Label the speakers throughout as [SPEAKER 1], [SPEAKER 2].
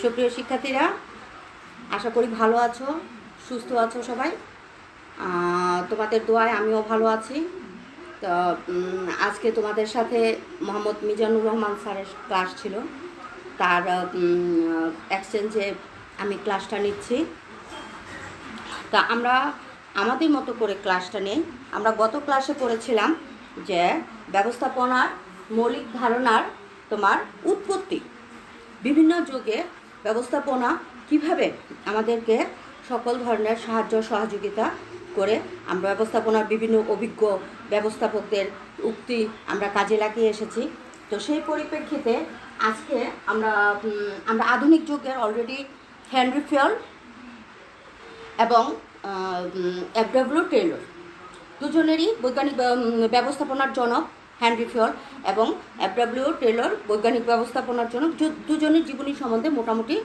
[SPEAKER 1] সুপ্রিয় শিক্ষার্থীরা, আশা করি ভালো আছো, সুস্থ আছো সবাই। তোমাদের দোয়ায় আমিও ভালো আছি। তো আজকে তোমাদের সাথে মোহাম্মদ মিজানুর রহমান স্যারের ক্লাস ছিল, তার এক্সচেঞ্জে আমি ক্লাসটা নিচ্ছি। তা আমরা আমাদের মতো করে ক্লাসটা নেই। আমরা গত ক্লাসে পড়েছিলাম যে ব্যবস্থাপনার মৌলিক ধারণার তোমার উৎপত্তি, বিভিন্ন যুগে ব্যবস্থাপনা কিভাবে আমাদেরকে সকল ধরনের সাহায্য সহযোগিতা করে আমরা ব্যবস্থাপনার বিভিন্ন অভিজ্ঞ ব্যবস্থাপকদের উক্তি আমরা কাজে লাগিয়ে এসেছি। তো সেই পরিপ্রেক্ষিতে আজকে আমরা আধুনিক যুগের অলরেডি হেনরি ফিয়ল্ড এবং এফ.ডব্লিউ. টেইলর দুজনেরই বৈজ্ঞানিক ব্যবস্থাপনার জনক হেনরি ফিয়ল্ড এবং এফ.ডব্লিউ. টেইলর বৈজ্ঞানিক ব্যবস্থাপনার জনক, দুজনের জীবনী সম্বন্ধে মোটামুটি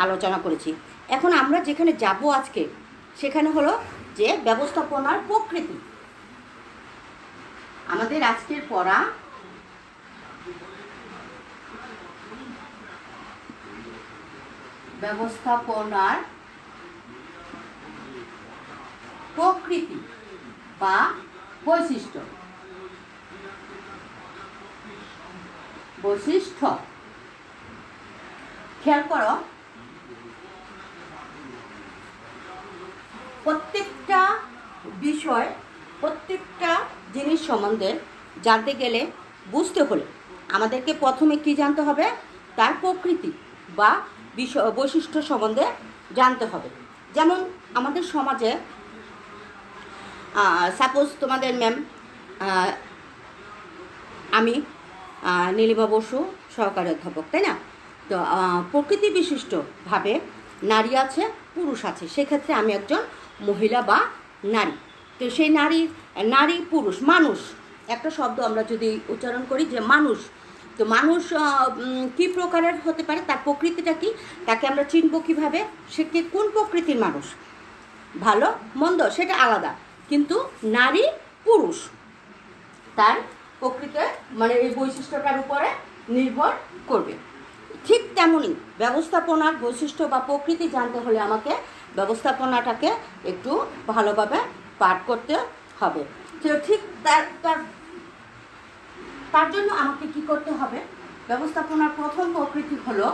[SPEAKER 1] আলোচনা করেছি। এখন আমরা যেখানে যাব আজকে সেখানে হলো যে ব্যবস্থাপনার প্রকৃতি। আমাদের আজকের পড়া ব্যবস্থাপনার প্রকৃতি বা বৈশিষ্ট্য। খেয়াল করো, প্রত্যেকটা বিষয়, প্রত্যেকটা জিনিস সম্বন্ধে জানতে গেলে, বুঝতে হলে আমাদেরকে প্রথমে কি জানতে হবে? তার প্রকৃতি বা বৈশিষ্ট্য সম্বন্ধে জানতে হবে। যেমন আমাদের সমাজে সাপোজ তোমাদের ম্যাম, আমি নীলিমা বসু সহকারী অধ্যাপক, তাই না? তো প্রকৃতি বিশিষ্টভাবে নারী আছে, পুরুষ আছে। সেক্ষেত্রে আমি একজন মহিলা বা নারী। তো সেই নারী পুরুষ, মানুষ একটা শব্দ আমরা যদি উচ্চারণ করি যে মানুষ, তো মানুষ কী প্রকারের হতে পারে, তার প্রকৃতিটা কি, তাকে আমরা চিনব কীভাবে, সে কে কোন প্রকৃতির মানুষ, ভালো মন্দ সেটা আলাদা, কিন্তু নারী পুরুষ তার প্রকৃতি মানে এই বৈশিষ্ট্যটার উপরে নির্ভর করবে। ঠিক তেমনই ব্যবস্থাপনার বৈশিষ্ট্য বা প্রকৃতি জানতে হলে আমাকে ব্যবস্থাপনাটাকে একটু ভালোভাবে পাঠ করতে হবে। তো ঠিক তার জন্য আমাকে কি করতে হবে? ব্যবস্থাপনার প্রথম প্রকৃতি হলো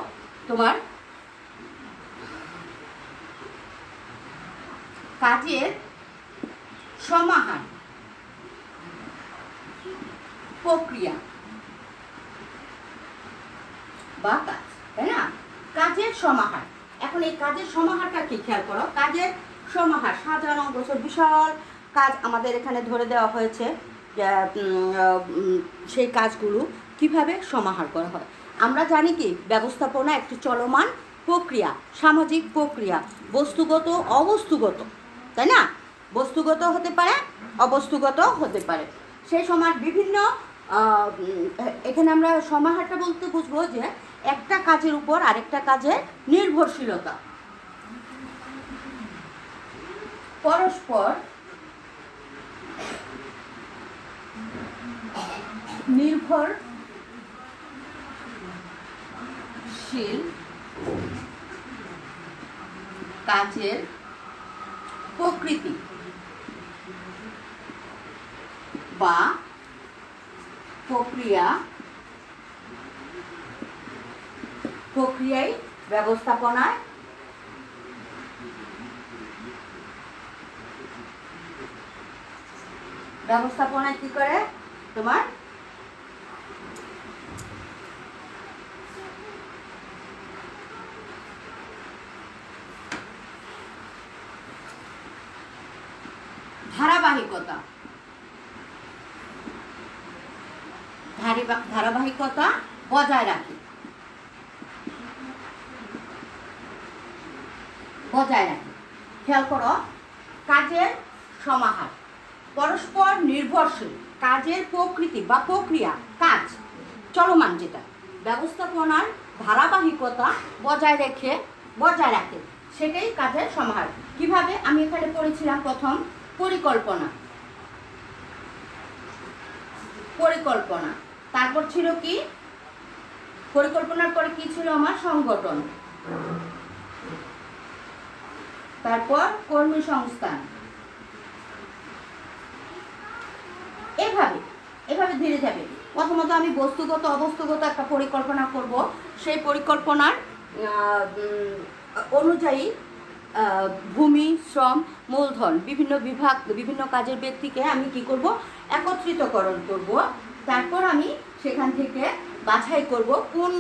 [SPEAKER 1] তোমার কাজের সমাহার, প্রক্রিয়া বা কাজ, তাই না? কাজের সমাহার। এখন এই কাজের সমাহারটা কি? খেয়াল করো, কাজের সমাহার সাজানো গোছানো বিশাল কাজ আমাদের এখানে ধরে দেওয়া হয়েছে। সেই কাজগুলো কিভাবে সমাহার করা হয়। আমরা জানি কি ব্যবস্থাপনা একটি চলমান প্রক্রিয়া, সামাজিক প্রক্রিয়া, বস্তুগত অবস্তুগত, তাই না? বস্তুগত হতে পারে, অবস্তুগত হতে পারে। সেই সময় বিভিন্ন এখানে আমরা সমাহারটা বলতে বুঝবো যে একটা কাজের উপর আরেকটা কাজের নির্ভরশীলতা, পরস্পর নির্ভরশীল কাজের প্রকৃতি বা প্রক্রিয়াই ব্যবস্থাপনায় কি করে তোমার ধারাবাহিকতা বজায় রাখে। খেয়াল করো, কাজের সমাহার, পরস্পর নির্ভরশীল কাজের প্রকৃতি বা প্রক্রিয়া, কাজ চলমান, যেটা ব্যবস্থাপনার ধারাবাহিকতা বজায় রাখে, সেটাই কাজের সমাহার। কিভাবে? আমি এখানে পড়েছিলাম প্রথম পরিকল্পনা, তারপর ছিল কি, পরিকল্পনার পরে কি ছিল আমার? সংগঠন। তারপর কর্মসংস্থান, এভাবে এভাবে ধীরে যাবে। প্রথমত আমি বস্তুগত অবস্তুগত একটা পরিকল্পনা করব, সেই পরিকল্পনার অনুযায়ী ভূমি, শ্রম, মূলধন, বিভিন্ন বিভাগ, বিভিন্ন কাজের ব্যক্তিকে আমি কি করব, একত্রিতকরণ করব। তারপর আমি সেখান থেকে বাছাই করব কোন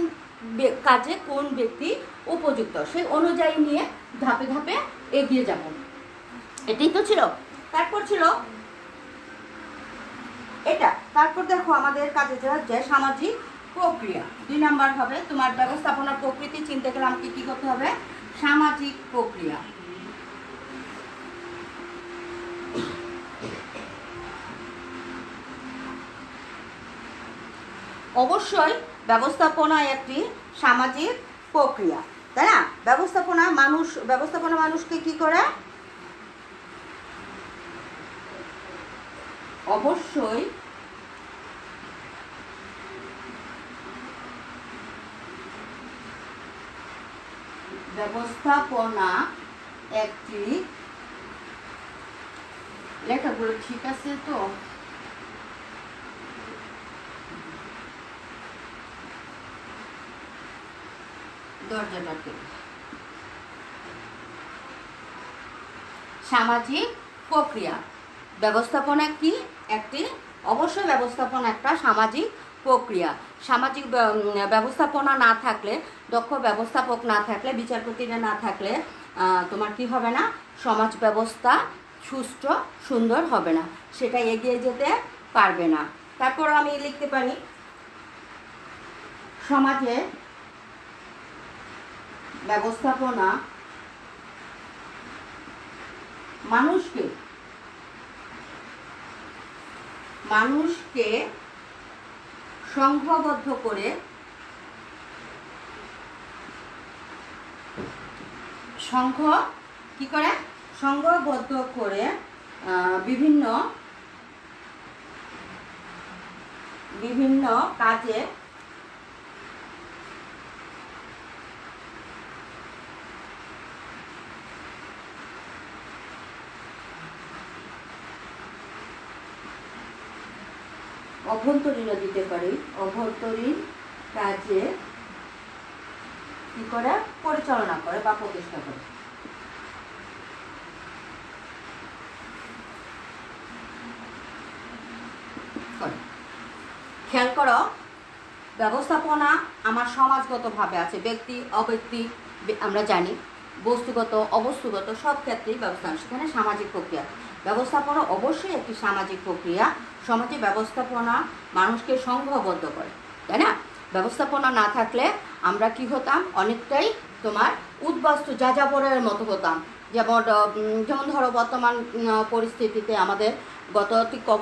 [SPEAKER 1] কাজে কোন ব্যক্তি উপযুক্ত, সেই অনুযায়ী নিয়ে ধাপে ধাপে এগিয়ে যাব। এটাই তো ছিল। তারপর ছিল এটা। তারপর দেখো আমাদের কাজে যে সামাজিক প্রক্রিয়া, 2 নাম্বার হবে তোমার ব্যবস্থাপনার প্রকৃতি চিনতে গেলে আমাকে কি করতে হবে, সামাজিক প্রক্রিয়া। অবশ্যই ব্যবস্থাপনা একটি সামাজিক প্রক্রিয়া, তাই না? ব্যবস্থাপনা মানুষকে কি করে, অবশ্যই ব্যবস্থাপনা একটি, লেখাগুলো ঠিক আছে তো? দরজাটাকে সামাজিক প্রক্রিয়া। ব্যবস্থাপনা কি একটি, অবশ্যই ব্যবস্থাপনা একটা সামাজিক প্রক্রিয়া। সামাজিক ব্যবস্থাপনা না থাকলে, দক্ষ ব্যবস্থাপক না থাকলে, বিচারপতিরা না থাকলে তোমার কি হবে না, সমাজ ব্যবস্থা সুষ্ঠু সুন্দর হবে না, সেটা এগিয়ে যেতে পারবে না। তারপর আমি লিখতে পারি সমাজে ব্যবস্থাপনা মানুষকে সংঘবদ্ধ করে সংঘবদ্ধ করে বিভিন্ন কাজে অভ্যন্তরীণও দিতে পারি, অভ্যন্তরীণ কাজে কি করে, পরিচালনা করে বা প্রতিষ্ঠা করে। খেয়াল করো, ব্যবস্থাপনা আমার সমাজগতভাবে আছে, ব্যক্তি অব্যক্তি আমরা জানি, বস্তুগত অবস্তুগত সব ক্ষেত্রেই ব্যবস্থাপনা, সেখানে সামাজিক প্রক্রিয়া। ব্যবস্থাপনা অবশ্যই একটি সামাজিক প্রক্রিয়া। সমাজে ব্যবস্থাপনা মানুষকে সংঘবদ্ধ করে, তাই না? ব্যবস্থাপনা না থাকলে আমরা কি হতাম, অনেকটাই তোমার উদ্বাস্তু যাযাবরের মতো হতাম। যেমন ধরো বর্তমান পরিস্থিতিতে আমাদের গত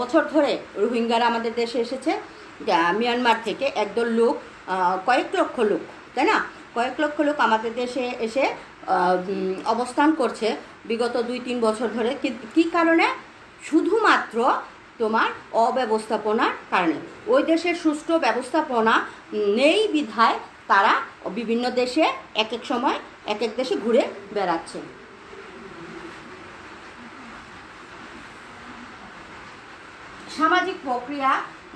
[SPEAKER 1] বছর ধরে রোহিঙ্গারা আমাদের দেশে এসেছে মিয়ানমার থেকে, একদল লোক, কয়েক লক্ষ লোক, তাই না? কয়েক লক্ষ লোক আমাদের দেশে এসে অবস্থান করছে বিগত 2-3 বছর ধরে। কি কারণে? শুধুমাত্র তোমার অব্যবস্থাপনার কারণে। ওই দেশের সুষ্ঠু ব্যবস্থাপনা নেই বিধায় তারা বিভিন্ন দেশে এক এক সময় এক এক দেশে ঘুরে বেড়াচ্ছে। সামাজিক প্রক্রিয়া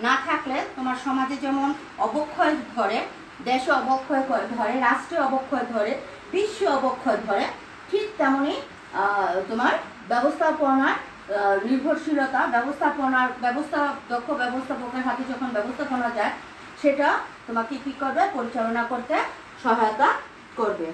[SPEAKER 1] না থাকলে তোমার সমাজে যেমন অবক্ষয় ধরে, দেশে অবক্ষয় ধরে, রাষ্ট্রে অবক্ষয় ধরে, বিশ্বে অবক্ষয় ধরে, ঠিক তেমনি তোমার ব্যবস্থাপনার নির্ভরশীলতা, দক্ষ ব্যবস্থাপকের হাতে যখন ব্যবস্থাপনা যায়, সেটা তোমাকে কী করবে, পরিচালনা করতে সহায়তা করবে।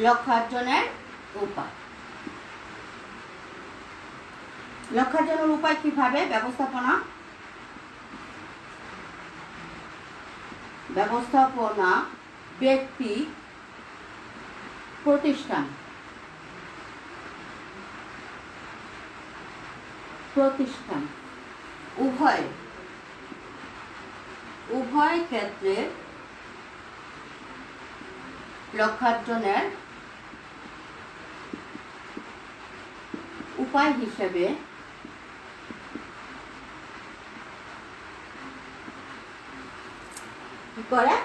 [SPEAKER 1] লক্ষ্যার্জনের উপায়। লক্ষ্যার্জনের উপায় কিভাবে? ব্যবস্থাপনা ব্যক্তি প্রতিষ্ঠান উভয় ক্ষেত্রে লক্ষ্যার্জনের উপায় হিসেবে কি করে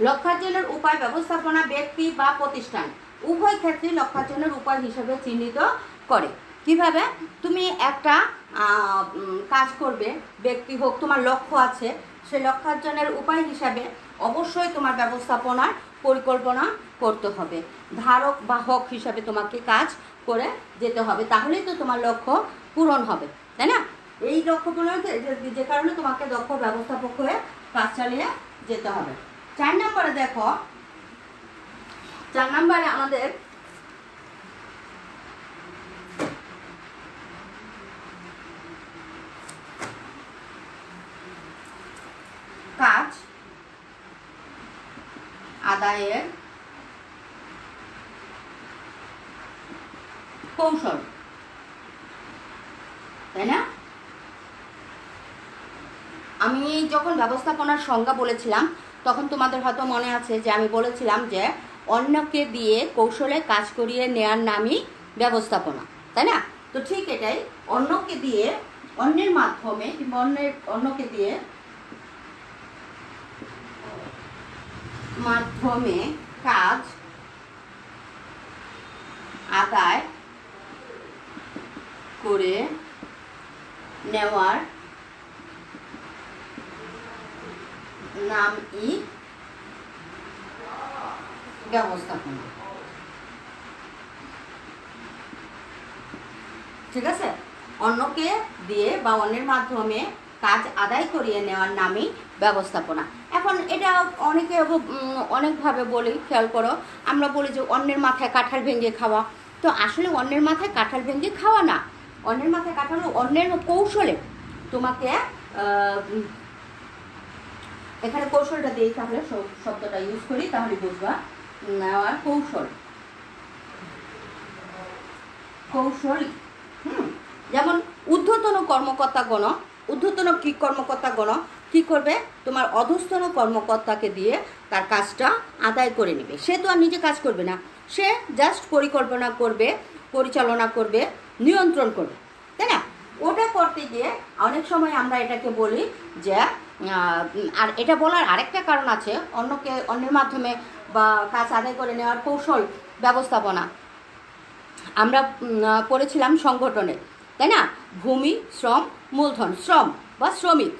[SPEAKER 1] লক্ষ্যার্জনের উপায় ব্যবস্থাপনা ব্যক্তি বা প্রতিষ্ঠান উভয় ক্ষেত্রে লক্ষ্যার্জনের উপায় হিসেবে চিহ্নিত করে। কিভাবে তুমি একটা কাজ করবে, ব্যক্তি হোক, তোমার লক্ষ্য আছে, সেই লক্ষ্যার্জনের উপায় হিসাবে অবশ্যই তোমার ব্যবস্থাপনার পরিকল্পনা করতে হবে। ধারক বাহক হিসাবে তোমাকে কাজ করে যেতে হবে, তাহলেই তো তোমার লক্ষ্য পূরণ হবে, তাই না? এই লক্ষ্যগুলো যে কারণে তোমাকে দক্ষ ব্যবস্থাপক হয়ে কাজ চালিয়ে যেতে হবে। 4 নম্বরে দেখো, 4 নম্বরে আমাদের কাজ আদায়ের কৌশল, তাই না? আমি যখন ব্যবস্থাপনার সংজ্ঞা বলেছিলাম তখন তোমাদের হয়তো মনে আছে যে আমি বলেছিলাম যে অন্যকে দিয়ে কৌশলে কাজ করিয়ে নেওয়ার নামই ব্যবস্থাপনা, তাই না? তো ঠিক এটাই, অন্যকে দিয়ে, অন্যের মাধ্যমে কিংবা অন্যকে দিয়ে কাজ আদায় করে নেওয়ার নামই ব্যবস্থাপনা। ঠিক আছে? অন্যকে দিয়ে বা অন্যের মাধ্যমে কাজ আদায় করিয়ে নেওয়ার নামই ব্যবস্থাপনা। এখন এটা অনেকে অনেকভাবে বলি, খেয়াল করো, আমরা বলি যে অন্যের মাথায় কাঁঠাল ভেঙে খাওয়া। তো আসলে অন্যের মাথায় কাঁঠাল ভেঙে খাওয়া না, অন্যের মাথায় কাঁঠাল অন্যের কৌশলে তোমাকে এখানে কৌশলটা দিই, তাহলে শব্দটা ইউজ করি, তাহলে বুঝবা। নেওয়ার কৌশল, কৌশল যেমন ঊর্ধ্বতন কর্মকর্তাগণ, ঊর্ধ্বতন কি কর্মকর্তাগণ কী করবে, তোমার অধস্তন কর্মকর্তাকে দিয়ে তার কাজটা আদায় করে নেবে। সে তো আর নিজে কাজ করবে না, সে জাস্ট পরিকল্পনা করবে, পরিচালনা করবে, নিয়ন্ত্রণ করবে, তাই না? ওটা করতে গিয়ে অনেক সময় আমরা এটাকে বলি যে, আর এটা বলার আরেকটা কারণ আছে, অন্যের মাধ্যমে বা কাজ আদায় করে নেওয়ার কৌশল ব্যবস্থাপনা আমরা পড়েছিলাম সংগঠনে, তাই না? ভূমি, শ্রম, মূলধন। শ্রম বা শ্রমিক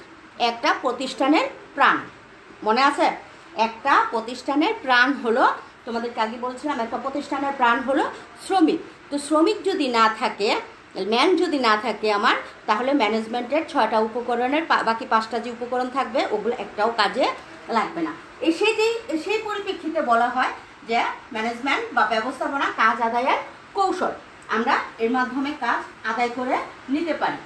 [SPEAKER 1] একটা প্রতিষ্ঠানের প্রাণ, মনে আছে? একটা প্রতিষ্ঠানের প্রাণ হলো, তোমাদেরকে আগে বলছিলাম, একটা প্রতিষ্ঠানের প্রাণ হলো শ্রমিক। তো শ্রমিক যদি না থাকে, ম্যান যদি না থাকে আমার, তাহলে ম্যানেজমেন্টের 6টা উপকরণের বাকি 5টা যে উপকরণ থাকবে ওগুলো একটাও কাজে লাগবে না। সেই পরিপ্রেক্ষিতে বলা হয় যে ম্যানেজমেন্ট বা ব্যবস্থাপনা কাজ আদায়ের কৌশল, আমরা এর মাধ্যমে কাজ আদায় করে নিতে পারি।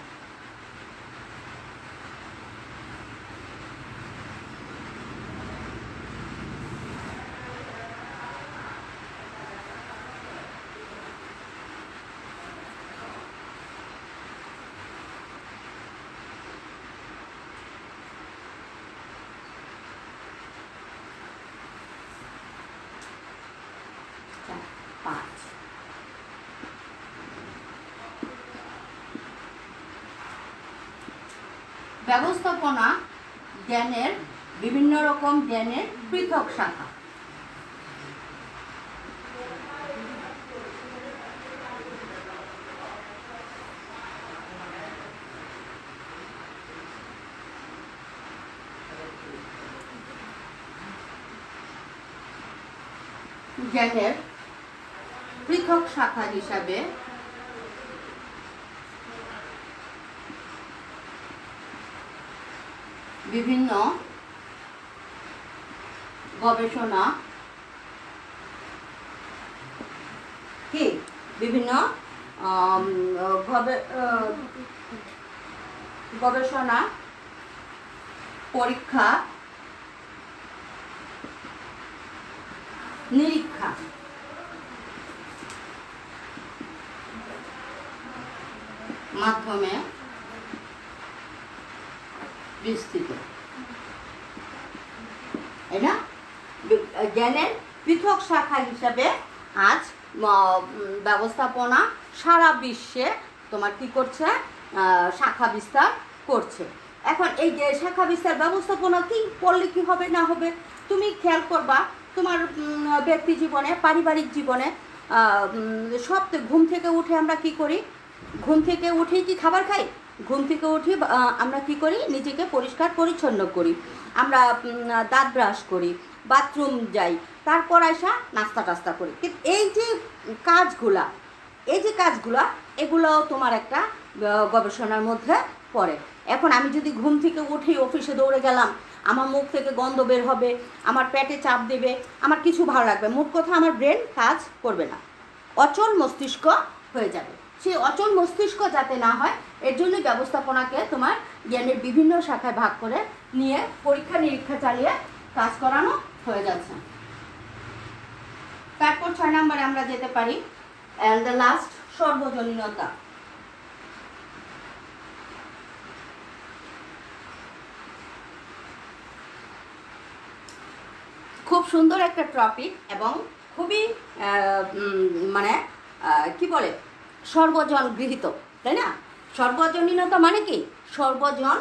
[SPEAKER 1] ব্যবস্থাপনা জ্ঞানের বিভিন্ন রকম জ্ঞানের পৃথক শাখা। জ্ঞানের পৃথক শাখা হিসাবে বিভিন্ন গবেষণা গবেষণা, পরীক্ষা, নিরীক্ষা, মাধ্যমে বিস্তৃত, তাই না? জ্ঞানের পৃথক শাখা হিসাবে আজ ব্যবস্থাপনা সারা বিশ্বে তোমার কি করছে, শাখা বিস্তার করছে। এখন এই যে শাখা বিস্তার ব্যবস্থাপনা কি করলে কি হবে না হবে তুমি খেয়াল করবা তোমার ব্যক্তি জীবনে, পারিবারিক জীবনে। সব ঘুম থেকে উঠে আমরা কি করি? ঘুম থেকে উঠেই কি খাবার খাই? ঘুম থেকে উঠি আমরা কি করি? নিজেকে পরিষ্কার পরিচ্ছন্ন করি, আমরা দাঁত ব্রাশ করি, বাথরুম যাই, তারপর আসা নাস্তা টাস্তা করি। কিন্তু এই যে কাজগুলা এগুলো তোমার একটা গবেষণার মধ্যে পড়ে। এখন আমি যদি ঘুম থেকে উঠেই অফিসে দৌড়ে গেলাম, আমার মুখ থেকে গন্ধ বের হবে, আমার পেটে চাপ দেবে, আমার কিছু ভালো লাগবে, মোট কথা আমার ব্রেন কাজ করবে না, অচল মস্তিষ্ক হয়ে যাবে। সেই অচল মস্তিষ্ক যাতে না হয় এর জন্য ব্যবস্থাপনাকে তোমার জ্ঞানের বিভিন্ন শাখায় ভাগ করে নিয়ে পরীক্ষা নিরীক্ষা চালিয়ে কাজ করানো হয়ে যাচ্ছে। তারপর 6 নম্বরে আমরা যেতে পারি, দ্য লাস্ট, সর্বজনীনতা। খুব সুন্দর একটা টপিক এবং খুবই মানে কি বলে, সর্বজন গৃহীত, তাই না? সর্বজনীনতা মানে কি? সর্বজন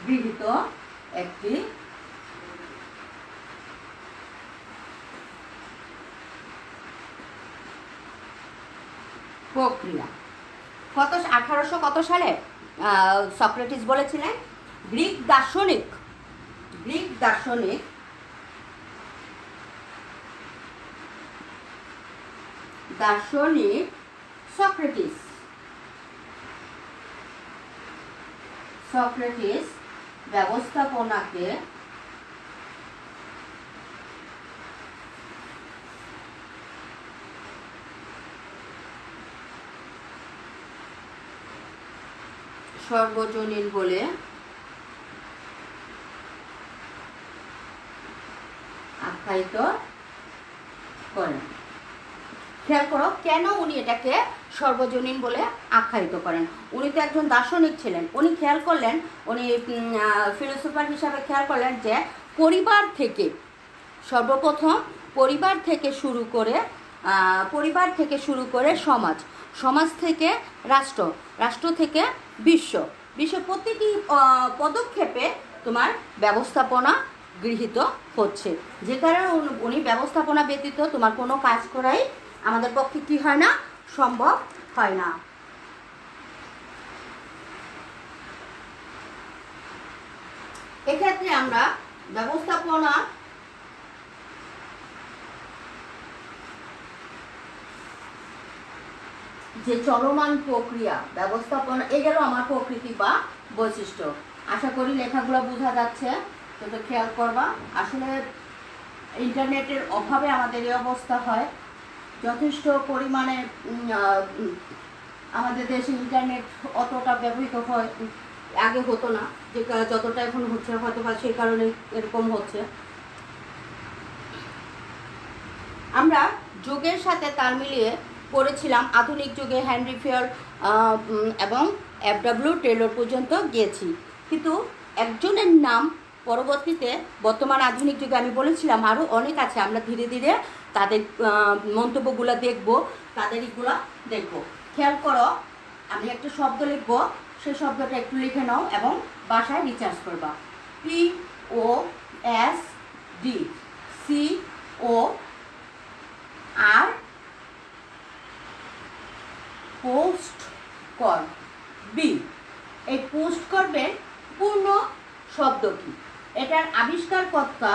[SPEAKER 1] গৃহীত একটি প্রক্রিয়া। 1800 কত সালে সক্রেটিস বলেছিলেন? গ্রিক দার্শনিক সক্রেটিস ব্যবস্থাপনাকে সর্বজনীন বলে আখ্যায়িত করেন। খেয়াল করো কেন উনি এটাকে সর্বজনীন বলে আখ্যায়িত করেন। উনি তো একজন দার্শনিক ছিলেন। উনি খেয়াল করলেন, উনি ফিলোসফার হিসাবে খেয়াল করলেন যে পরিবার থেকে সর্বপ্রথম পরিবার থেকে শুরু করে সমাজ থেকে রাষ্ট্র, রাষ্ট্র থেকে বিশ্ব, প্রতিটি পদক্ষেপে তোমার ব্যবস্থাপনা গৃহীত হচ্ছে। যে কারণে উনি ব্যবস্থাপনা ব্যতীত তোমার কোনো কাজ করাই আমাদের পক্ষে কি হয় না, সম্ভব হয় না। এক্ষেত্রে আমরা ব্যবস্থাপনা যে চলমান প্রক্রিয়া, ব্যবস্থাপনা, এই গেল আমার প্রকৃতি বা বৈশিষ্ট্য। আশা করি লেখাগুলো বোঝা যাচ্ছে, তো খেয়াল করবা। আসলে ইন্টারনেটের অভাবে আমাদের এই অবস্থা হয়। যথেষ্ট পরিমাণে আমাদের দেশে ইন্টারনেট অতটা ব্যবহৃত হয়, আগে হতো না, যে যতটা এখন হচ্ছে, হয়তো বা সেই কারণে এরকম হচ্ছে। আমরা যুগের সাথে তাল মিলিয়ে পড়েছিলাম, আধুনিক যুগে হেনরি ফিয়ার এবং এফ.ডব্লিউ. টেলর পর্যন্ত গিয়েছি, কিন্তু একজনের নাম পরবর্তীতে বর্তমান আধুনিক যুগে আমি বলেছিলাম আরও অনেক আছে। আমরা ধীরে ধীরে তাদের মন্তব্যগুলো দেখব, তাদের ইগুলো দেখব। খেয়াল করো, আমি একটা শব্দ লিখব, সেই শব্দটা একটু লিখে নাও এবং বাসায় রিচার্জ করবা। POSDCOR, পোস্ট করবে। এই পোস্ট করবে পূর্ণ শব্দ কি? এটার আবিষ্কারকর্তা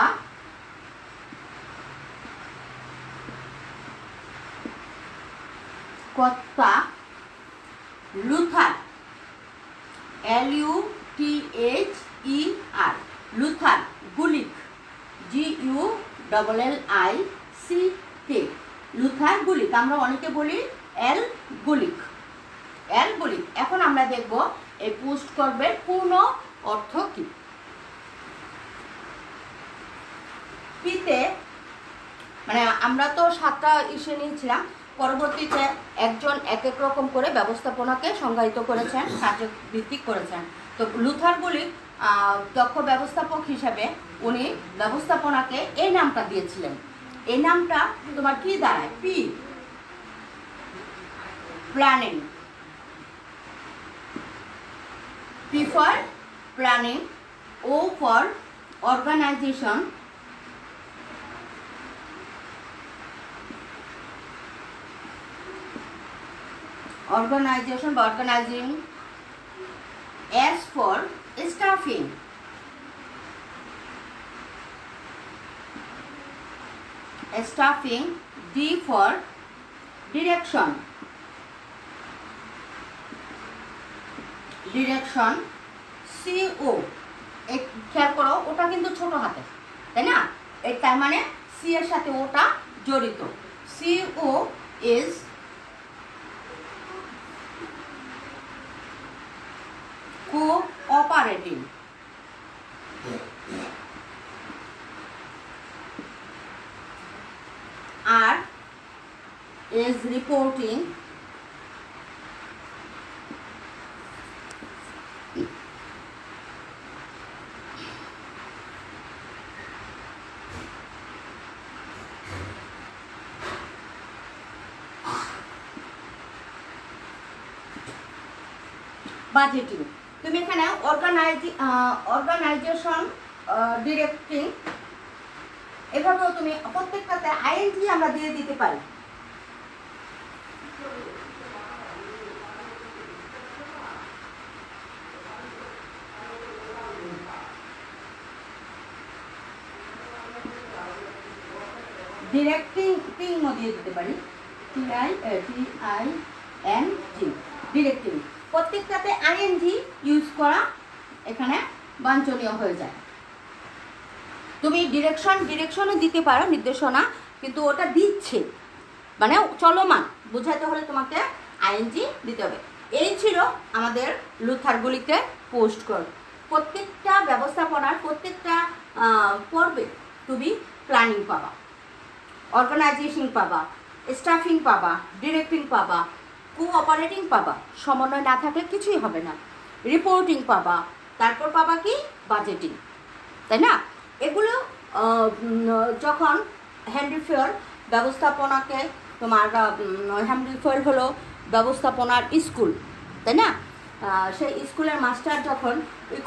[SPEAKER 1] Luther, LUTHER, Luther Gulick, GULLIC, C K, Luther Gulick, আমরা অনেকে বলি এল গুলিক, এল গুলিক। এখন আমরা দেখব এই পোস্ট কর্বের পূর্ণ অর্থ কি। পিতে মানে আমরা তো 7টা ইস্যু নিয়েছিলাম, পরবর্তীতে একজন এক এক রকম করে ব্যবস্থাপনাকে সংজ্ঞায়িত করেছেন, কার্যভিত্তিক করেছেন। তো লুথার গুলিক দক্ষ ব্যবস্থাপক হিসেবে উনি ব্যবস্থাপনাকে এই নামটা দিয়েছিলেন। এই নামটা তোমার কি দাঁড়ায়? P planning, P for planning, O for organization, organization বা organizing, S for staffing, staffing, D for direction, direction, CO, এই খেয়াল করো ওটা কিন্তু ছোট হাতে, তাই না? এই তার মানে সি এর সাথে ওটা জড়িত। CO is cooperating, R is reporting, budgeting. তুমি এখানে অর্গানাইজেশন, ডিরেক্টিং, এভাবেও তুমি প্রত্যেকটাতে আইএনজি আমরা দিয়ে দিতে পারি। ডিরেক্টিং দিয়ে দিতে পারি, TIN, ডিরেক্টিং। প্রত্যেকটাতে আইএনজি ইউজ করা এখানে বাঞ্ছনীয় হয়ে যায়। তুমি ডিরেকশনও দিতে পারো, নির্দেশনা, কিন্তু ওটা দিচ্ছে মানে চলমান, বোঝাতে হলে তোমাকে আইএনজি দিতে হবে। এই ছিল আমাদের লুথার গুলিকে পোস্ট কর। প্রত্যেকটা ব্যবস্থাপনার প্রত্যেকটা পর্বে তুমি প্ল্যানিং পাবা, অর্গানাইজেশন পাবা, স্টাফিং পাবা, ডিরেক্টিং পাবা, কোঅপারেটিং পাবা, সমন্বয় না থাকলে কিছুই হবে না, রিপোর্টিং পাবা, তারপর পাবা কি বাজেটিং, তাই না? এগুলো যখন হ্যান্ডিফেয়ার ব্যবস্থাপনাকে তোমার হ্যান্ডিফেয়ার হলো ব্যবস্থাপনার স্কুল, তাই না? সেই স্কুলের মাস্টার যখন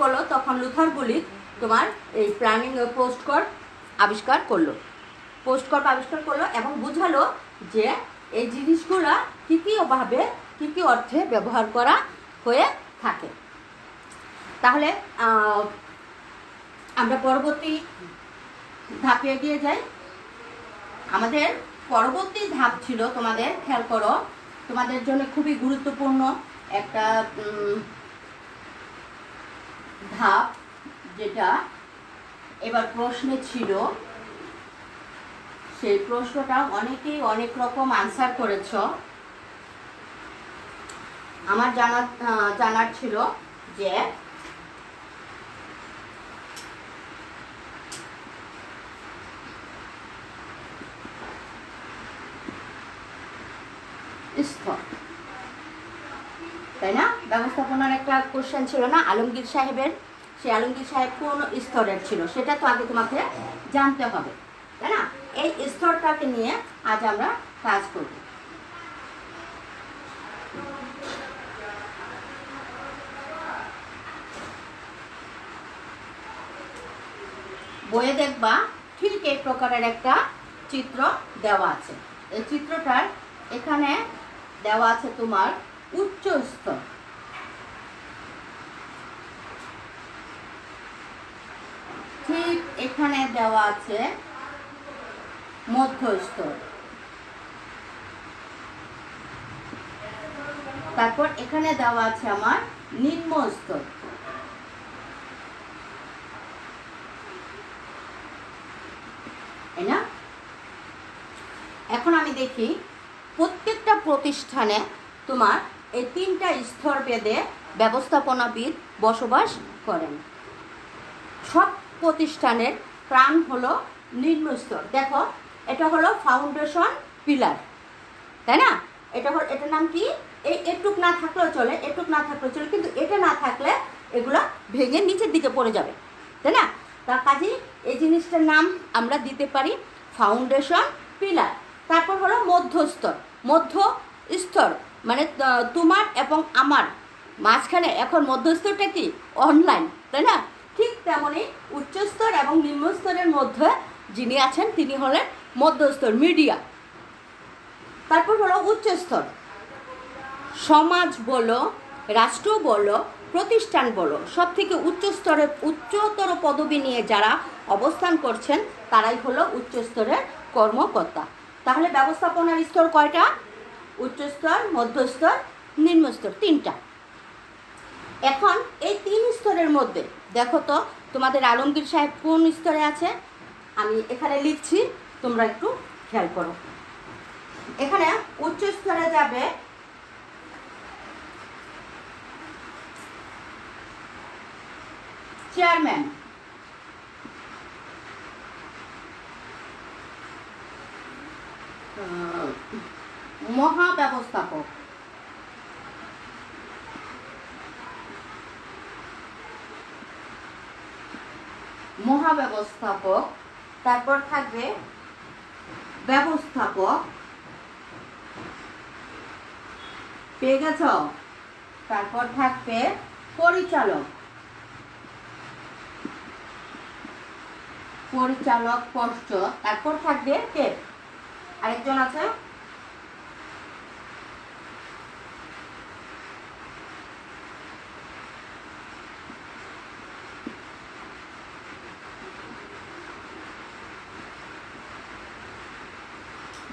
[SPEAKER 1] করলো তখন লুথার গুলিক তোমার এই প্ল্যানিং পোস্ট কর আবিষ্কার করলো এবং বুঝালো যে এই জিনিসগুলো কী কীভাবে কী কী অর্থে ব্যবহার করা হয়ে থাকে। তাহলে আমরা পরবর্তী ধাপে এগিয়ে যাই। আমাদের পরবর্তী ধাপ ছিল, তোমাদের খেয়াল করো, তোমাদের জন্য খুবই গুরুত্বপূর্ণ একটা ধাপ, যেটা এবার প্রশ্নে ছিল। সেই প্রশ্নটা অনেকেই অনেক রকম আনসার করেছ। আমার জানার ছিল যে স্তর, তাই না? ব্যবস্থাপনার একটা কোশ্চেন ছিল না আলমগীর সাহেবের, সেই আলমগীর সাহেব কোন স্তরের ছিল সেটা তো আগে তোমাকে জানতে হবে, তাই না? এই স্তরটাকে নিয়ে আজ আমরা কাজ করব। বইয়ে দেখবা ঠিক এই প্রকারের একটা চিত্র দেওয়া আছে। এই চিত্রটার এখানে দেওয়া আছে তোমার উচ্চ স্তর, ঠিক এখানে দেওয়া আছে মধ্য স্তর, তারপর এখানে দেওয়া আছে আমার নিম্ন স্তর। তাই না? দেখি প্রত্যেকটা প্রতিষ্ঠানে তোমার এই 3টা স্তর ভেদে ব্যবস্থাপনাবিদ বসবাস করেন। সব প্রতিষ্ঠানের প্রাণ হলো নিম্নস্তর। দেখো এটা হলো ফাউন্ডেশন পিলার, তাই না? এটার নাম কি? এটুক না থাকলেও চলে, কিন্তু এটা না থাকলে এগুলো ভেঙে নিচের দিকে পড়ে যাবে, তাই না? তার কাজেই এই জিনিসটার নাম আমরা দিতে পারি ফাউন্ডেশন পিলার। তারপর হলো মধ্যস্তর। মধ্যস্তর মানে তোমার এবং আমার মাঝখানে এখন মধ্যস্তরটা কি? অনলাইন, তাই না? ঠিক তেমনই উচ্চস্তর এবং নিম্নস্তরের মধ্যে যিনি আছেন তিনি হলেন মধ্যস্তর, মিডিয়া। তারপর হলো উচ্চস্তর। সমাজ বলো, রাষ্ট্র বলো, প্রতিষ্ঠান বলো, সব থেকে উচ্চতর পদবি নিয়ে যারা অবস্থান করছেন তারাই হলো উচ্চস্তরের কর্মকর্তা। তাহলে ব্যবস্থাপনার স্তর কয়টা? উচ্চস্তর, মধ্যস্তর, নিম্নস্তর, 3টা। এখন এই 3 স্তরের মধ্যে দেখো তো তোমাদের আলমগীর সাহেব কোন স্তরে আছে? আমি এখানে লিখছি, তোমরা একটু খেয়াল করো। এখানে উচ্চ স্তরে যাবে চেয়ারম্যান, মহাব্যবস্থাপক, তারপর থাকবে ব্যবস্থাপক, পেয়ে গেছ? তারপর থাকবে পরিচালক, পোস্ট। তারপর থাকবে কে? আরেকজন আছে,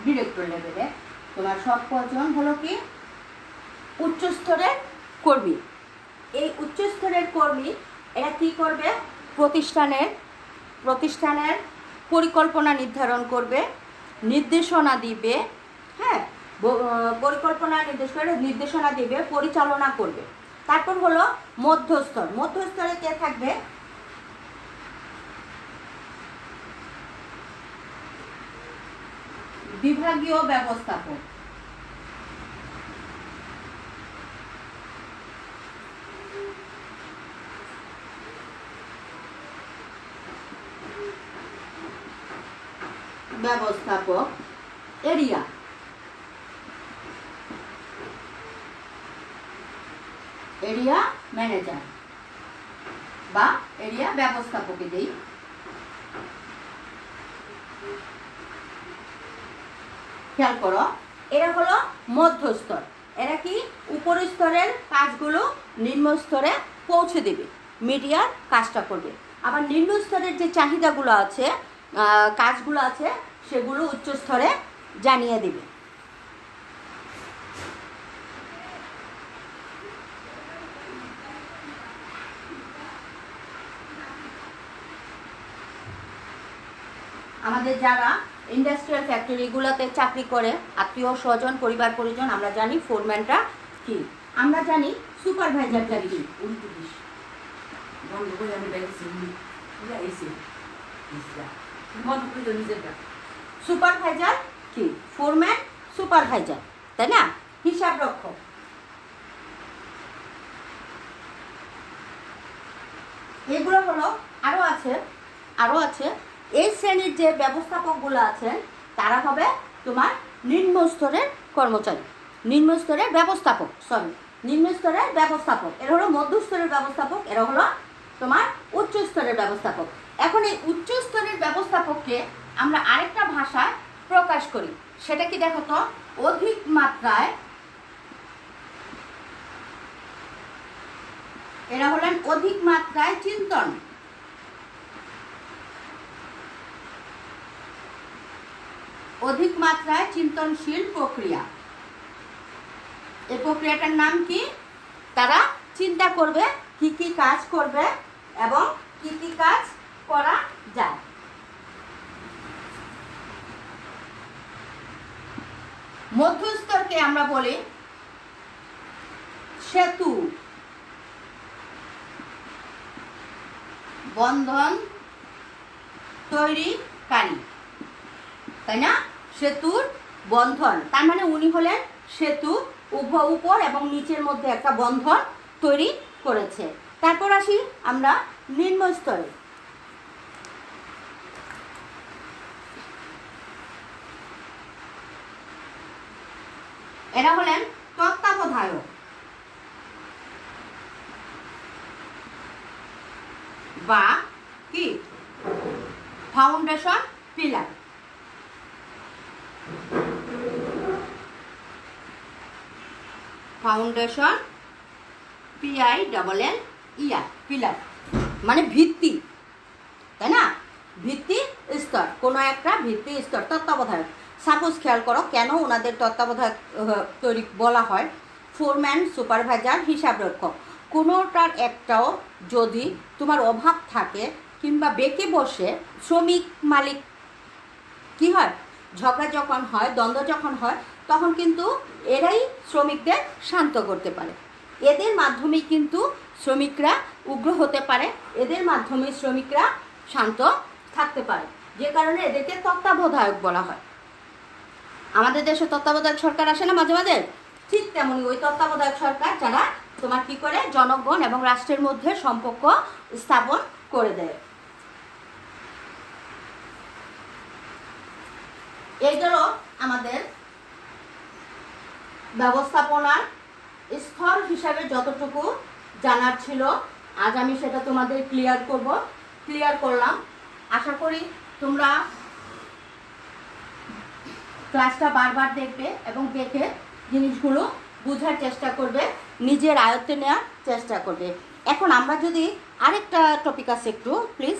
[SPEAKER 1] ডিরেক্টর লেভেলে। তোমার সব কজন হলো কি? উচ্চস্তরের কর্মী। এই উচ্চস্তরের কর্মী এরা কি করবে? প্রতিষ্ঠানের পরিকল্পনা নির্ধারণ করবে, নির্দেশনা দিবে, হ্যাঁ, নির্দেশনা দিবে, পরিচালনা করবে। তারপর হলো মধ্যস্তর। মধ্যস্তরে কে থাকবে? বিভাগীয় ব্যবস্থাপক, এরিয়া, ম্যানেজার বা এরিয়া ব্যবস্থাপকে দেই। খেয়াল করো, এরা হলো মধ্যস্তর। এরা কি? উপর স্তরের কাজগুলো নিম্ন স্তরে পৌঁছে দেবে, মিডিয়ার কাজটা করবে। আবার নিম্ন স্তরের যে চাহিদাগুলো আছে, কাজগুলো আছে, সেগুলো উচ্চ স্তরে জানিয়ে দিবে। আমাদের যারা ইন্ডাস্ট্রিয়াল ফ্যাক্টরিগুলোতে চাকরি করে, আত্মীয় স্বজন, পরিবার পরিজন, আমরা জানি ফোরম্যানটা কি, আমরা জানি সুপারভাইজারটা কি। সুপারভাইজার কি? ফোরম্যান, সুপারভাইজার, তাই না? হিসাব রক্ষক। এগুলো হলো আরও আছে। এই শ্রেণীর যে ব্যবস্থাপকগুলো আছেন তারা হবে তোমার নিম্ন স্তরের কর্মচারী, নিম্ন স্তরের ব্যবস্থাপক। এরা হলো মধ্যস্তরের ব্যবস্থাপক, এরা হলো তোমার উচ্চ স্তরের ব্যবস্থাপক। এখন এই উচ্চ স্তরের ব্যবস্থাপককে আমরা আরেকটা ভাষায় প্রকাশ করি, সেটা কি দেখো তো? অধিক মাত্রায়, এরা হলেন অধিক মাত্রায় চিন্তন, অধিক মাত্রায় চিন্তনশীল প্রক্রিয়া। এই প্রক্রিয়াটার নাম কি? তারা চিন্তা করবে কি কি কাজ করবে এবং কি কি কাজ করা যায়। মধ্যস্তরকে আমরা বলি সেতু, বন্ধন তৈরিকারী, তাই না? সেতুর বন্ধন, তার মানে উনি হলেন সেতু, উভয় উপর এবং নিচের মধ্যে একটা বন্ধন তৈরি করেছে। তারপর আসি আমরা নিম্ন স্তরে। এরা হলেন তত্ত্বাবধায়ক বা কি foundation pillar. Foundation PILLER pillar মানে ভিত্তি, তাই না? ভিত্তি স্তর, কোনো একটা ভিত্তি স্তর, তত্ত্বাবধায়ক। সাপোজ খেয়াল করো কেন ওনাদের তত্ত্বাবধায়ক তৈরি বলা হয়। ফোরম্যান, সুপারভাইজার, হিসাবরক্ষক, কোনোটার একটাও যদি তোমার অভাব থাকে কিংবা বেঁকে বসে শ্রমিক মালিক কি হয়, ঝগড়া যখন হয়, দ্বন্দ্ব যখন হয়, তখন কিন্তু এরাই শ্রমিকদের শান্ত করতে পারে। এদের মাধ্যমেই কিন্তু শ্রমিকরা উগ্র হতে পারে, এদের মাধ্যমে শ্রমিকরা শান্ত থাকতে পারে, যে কারণে এদেরকে তত্ত্বাবধায়ক বলা হয়। আমাদের দেশে তত্ত্বাবধায়ক সরকার আসে না মাঝে মাঝে, ঠিক তেমনই ওই তত্ত্বাবধায়ক সরকার যারা তোমার কি করে জনগণ এবং রাষ্ট্রের মধ্যে সম্পর্ক স্থাপন করে দেয়। এই গেল আমাদের ব্যবস্থাপনার স্তর হিসাবে যতটুকু জানার ছিল, আজ আমি সেটা তোমাদের ক্লিয়ার করলাম। আশা করি তোমরা ক্লাসটা বারবার দেখবে এবং দেখে জিনিসগুলো বোঝার চেষ্টা করবে, নিজের আয়ত্তে নেওয়ার চেষ্টা করবে। এখন আমরা যদি আরেকটা টপিক আছে, একটু প্লিজ,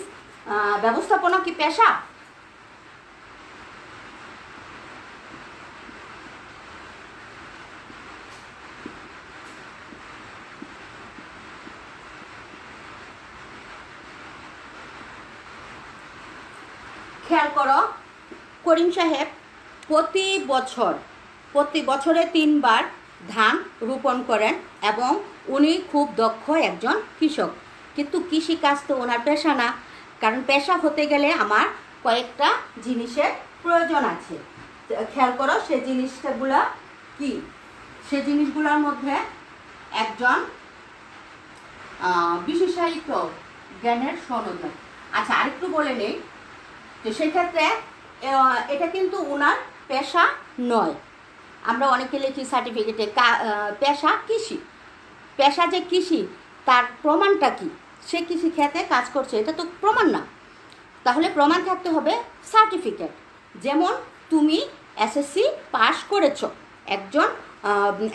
[SPEAKER 1] ব্যবস্থাপনা কি পেশা? খেয়াল করো, করিম সাহেব প্রতি বছরে 3 বার ধান রোপণ করেন এবং উনি খুব দক্ষ একজন কৃষক। কিন্তু কৃষিকাজ তো ওনার পেশা না, কারণ পেশা হতে গেলে আমার কয়েকটা জিনিসের প্রয়োজন আছে। খেয়াল করো সে জিনিসগুলা কি, সে জিনিসগুলোর মধ্যে একজন বিশেষায়িত জ্ঞানের সনদ। আচ্ছা, আরেকটু বলে নেই, তো সেক্ষেত্রে এটা কিন্তু ওনার পেশা নয়। আমরা অনেকে লিখি সার্টিফিকেটে পেশা কৃষি, পেশা যে কৃষি তার প্রমাণটা কি, সে কৃষি ক্ষেত্রে কাজ করছে, এটা তো প্রমাণ না। তাহলে প্রমাণ থাকতে হবে সার্টিফিকেট। যেমন তুমি এসএসসি পাস করেছ, একজন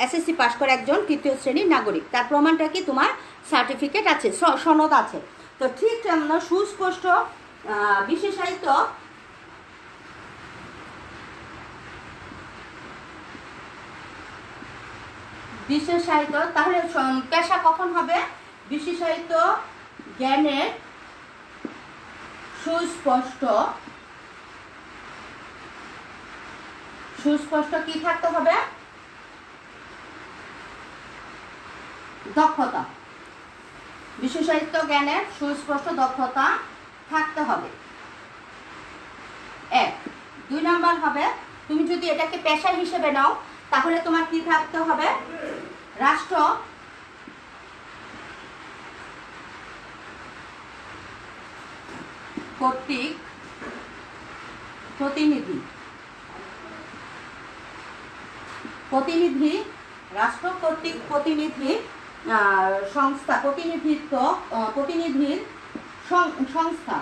[SPEAKER 1] এসএসসি পাস করে একজন 3য় শ্রেণীর নাগরিক, তার প্রমাণটা কি, তোমার সার্টিফিকেট আছে, সনদ আছে। তো ঠিক সুস্পষ্ট বিশেষায়িত তাহলে পেশা কখন হবে? বিশেষায়িত জ্ঞানের সুস্পষ্ট কি থাকতে হবে? দক্ষতা। বিশেষায়িত জ্ঞানের সুস্পষ্ট দক্ষতা থাকতে হবে। 1 2 নাম্বার হবে, তুমি যদি এটাকে পেশা হিসেবে নাও তাহলে তোমার কি থাকতে হবে? রাষ্ট্র কর্তৃক প্রতিনিধি রাষ্ট্র কর্তৃক প্রতিনিধি সংস্থা, প্রতিনিধির সংস্থা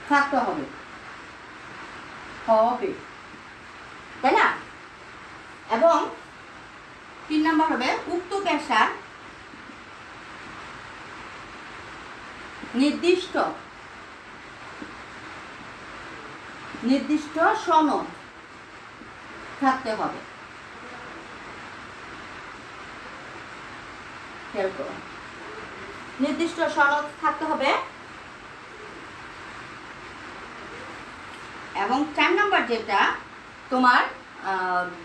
[SPEAKER 1] থাকতে হবে, তাই না? এবং 3 নাম্বার হবে উক্ত পেশার নির্দিষ্ট সনদ থাকতে হবে। নির্দিষ্ট সনদ থাকতে হবে এবং 4 নম্বর যেটা তোমার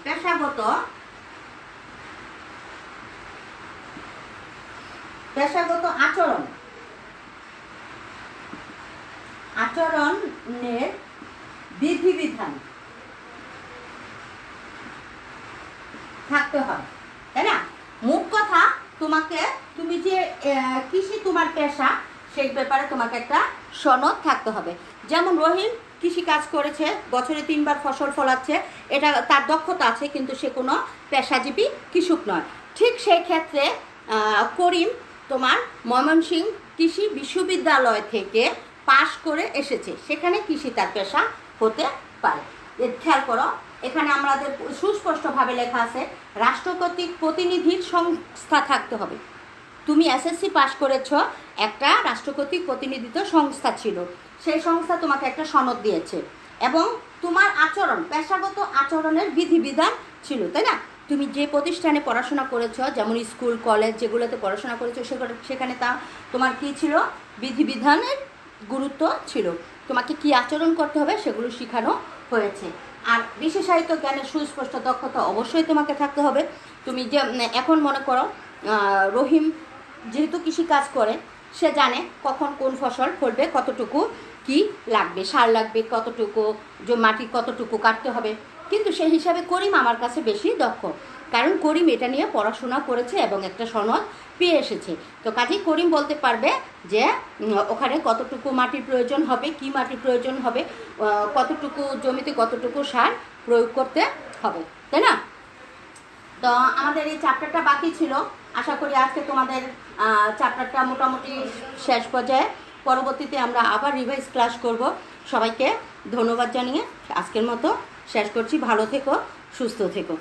[SPEAKER 1] পেশাগত আচরণের বিধিবিধান থাকতে হয়, তাই না? মোট কথা তুমি যে কৃষি তোমার পেশা, সেই ব্যাপারে তোমাকে একটা সনদ থাকতে হবে। যেমন রহিম কৃষি কাজ করেছে, বছরে 3 বার ফসল ফলাচ্ছে, এটা তার দক্ষতা আছে, কিন্তু সে কোনো পেশাজীবী কৃষক নয়। ঠিক সেই ক্ষেত্রে করিম তোমার ময়মনসিংহ কৃষি বিশ্ববিদ্যালয় থেকে পাশ করে এসেছে, সেখানে কৃষি তার পেশা হতে পারে। খেয়াল করো, এখানে আমাদের সুস্পষ্টভাবে লেখা আছে রাষ্ট্র কর্তৃক প্রতিনিধির সংস্থা থাকতে হবে। তুমি এসএসসি পাশ করেছ, একটা রাষ্ট্র কর্তৃক প্রতিনিধিত্ব সংস্থা ছিল, সেই সংস্থা তোমাকে একটা সনদ দিয়েছে, এবং তোমার পেশাগত আচরণের বিধিবিধান ছিল, তাই না? তুমি যে প্রতিষ্ঠানে পড়াশোনা করেছ, যেমন স্কুল কলেজ যেগুলোতে পড়াশোনা করেছো, সেখানে তোমার কী ছিল, বিধিবিধানের গুরুত্ব ছিল, তোমাকে কি আচরণ করতে হবে সেগুলো শেখানো হয়েছে। আর বিশেষায়িত জ্ঞানের সুস্পষ্ট দক্ষতা অবশ্যই তোমাকে থাকতে হবে। তুমি যে এখন মনে করো রহিম যেহেতু কৃষি কাজ করে, সে জানে কখন কোন ফসল ফলবে, কতটুকু কি লাগবে, সার লাগবে কতটুকু, যে মাটি কতটুকু কাটতে হবে, কিন্তু সেই হিসাবে করিম আমার কাছে বেশি দক্ষ, কারণ করিম এটা নিয়ে পড়াশোনা করেছে এবং একটা সনদ পেয়ে এসেছে। তো কাজেই করিম বলতে পারবে যে ওখানে কতটুকু মাটির প্রয়োজন হবে, কি মাটির প্রয়োজন হবে, কতটুকু জমিতে কতটুকু সার প্রয়োগ করতে হবে, তাই না? তো আমাদের এই চ্যাপ্টারটা বাকি ছিল, আশা করি আজকে তোমাদের চ্যাপ্টারটা মোটামুটি শেষ পর্যায়ে। পরবর্তীতে আমরা আবার রিভাইজ ক্লাস করব। সবাইকে ধন্যবাদ জানিয়ে আজকের মতো শেষ করছি। ভালো থেকো, সুস্থ থেকো।